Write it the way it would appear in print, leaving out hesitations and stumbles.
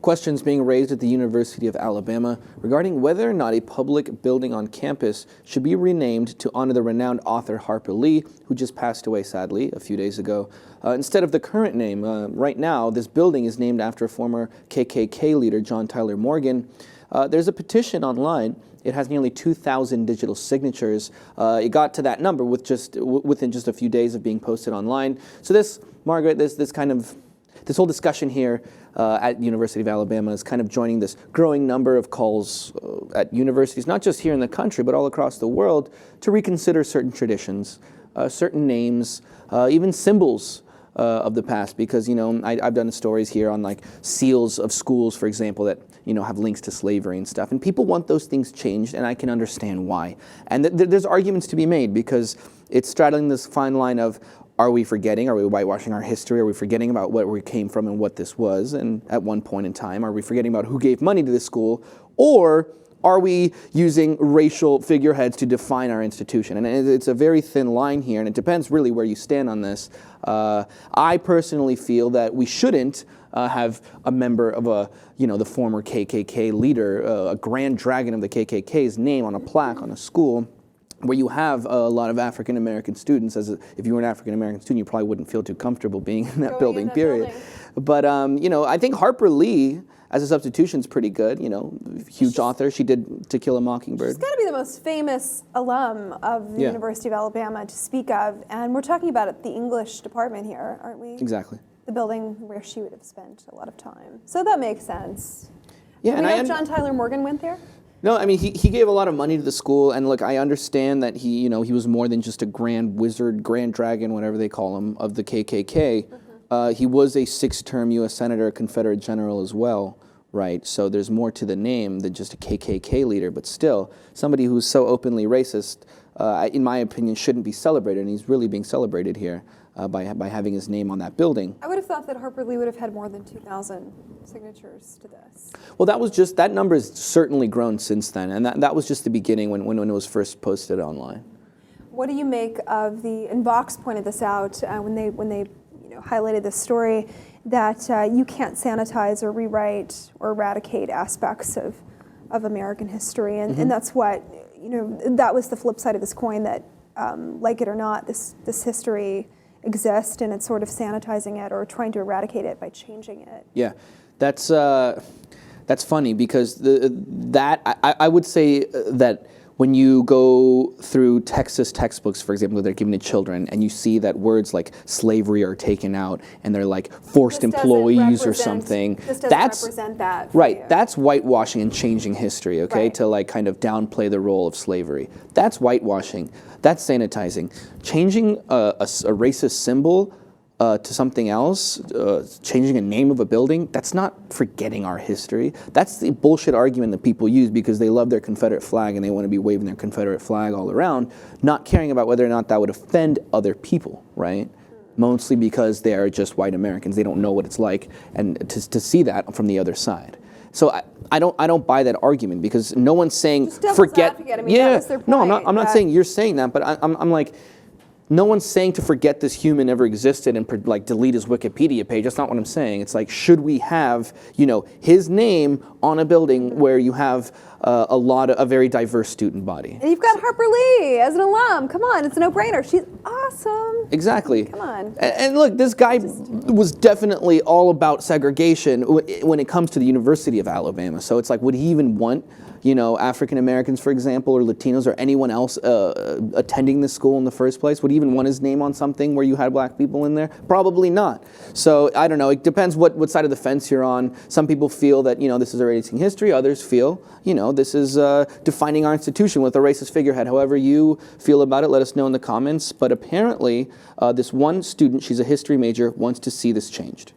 Questions being raised at the University of Alabama regarding whether or not a public building on campus should be renamed to honor the renowned author Harper Lee, who just passed away sadly a few days ago. Instead of the current name, right now this building is named after former KKK leader John Tyler Morgan. There's a petition online. It has nearly 2,000 digital signatures. It got to that number within just a few days of being posted online. So this, Margaret, this whole discussion here at University of Alabama is kind of joining this growing number of calls at universities, not just here in the country, but all across the world, to reconsider certain traditions, certain names, even symbols of the past, because I've done stories here on like seals of schools, for example, that have links to slavery and stuff, and people want those things changed, and I can understand why. And there's arguments to be made because it's straddling this fine line of, are we forgetting? Are we whitewashing our history? Are we forgetting about where we came from and what this was? And at one point in time, are we forgetting about who gave money to this school? Or are we using racial figureheads to define our institution? And it's a very thin line here, and it depends really where you stand on this. I personally feel that we shouldn't have a member of the former KKK leader, a grand dragon of the KKK's name on a plaque on a school, where you have a lot of African-American students. If you were an African-American student, you probably wouldn't feel too comfortable being in that building, period. But, I think Harper Lee, as a substitution, is pretty good. Huge author. She did To Kill a Mockingbird. She's got to be the most famous alum of the University of Alabama to speak of. And we're talking about the English department here, aren't we? Exactly. The building where she would have spent a lot of time. So that makes sense. Yeah, Do we know if John Tyler Morgan went there? No, I mean, he gave a lot of money to the school, and look, I understand that he was more than just a grand wizard, grand dragon, whatever they call him, of the KKK. He was a 6-term U.S. Senator, a Confederate general as well, right? So there's more to the name than just a KKK leader, but still, somebody who's so openly racist, in my opinion, shouldn't be celebrated, and he's really being celebrated here by having his name on that building. I would have thought that Harper Lee would have had more than 2,000 signatures to this. Well, that number has certainly grown since then, and that was just the beginning when it was first posted online. What do you make of and Vox pointed this out when they highlighted this story, that you can't sanitize or rewrite or eradicate aspects of American history, and that's what that was the flip side of this coin, that like it or not, this history exists, and it's sort of sanitizing it or trying to eradicate it by changing it. Yeah, that's funny, because I would say that when you go through Texas textbooks, for example, that they're given to children, and you see that words like slavery are taken out and they're like forced employees or something, this doesn't represent that. Right, that's whitewashing and changing history, okay, right, to like kind of downplay the role of slavery. That's whitewashing. That's sanitizing. Changing a racist symbol to something else, changing a name of a building, that's not forgetting our history. That's the bullshit argument that people use because they love their Confederate flag and they want to be waving their Confederate flag all around, not caring about whether or not that would offend other people, right? Mostly because they are just white Americans. They don't know what it's like, and to see that from the other side. So I don't buy that argument, because no one's saying forget. I mean, that was their point, no, I'm not saying you're saying that, but I'm like, no one's saying to forget this human ever existed and like delete his Wikipedia page. That's not what I'm saying. It's like, should we have his name on a building where you have a very diverse student body? And you've got Harper Lee as an alum. Come on, it's a no-brainer. She's awesome. Exactly. Come on. And look, this guy was definitely all about segregation when it comes to the University of Alabama. So it's like, would he even want African Americans, for example, or Latinos, or anyone else attending this school in the first place? Would he even want his name on something where you had black people in there? Probably not. So I don't know. It depends what side of the fence you're on. Some people feel that this is erasing history. Others feel this is defining our institution with a racist figurehead. However you feel about it, let us know in the comments. But apparently, this one student, she's a history major, wants to see this changed.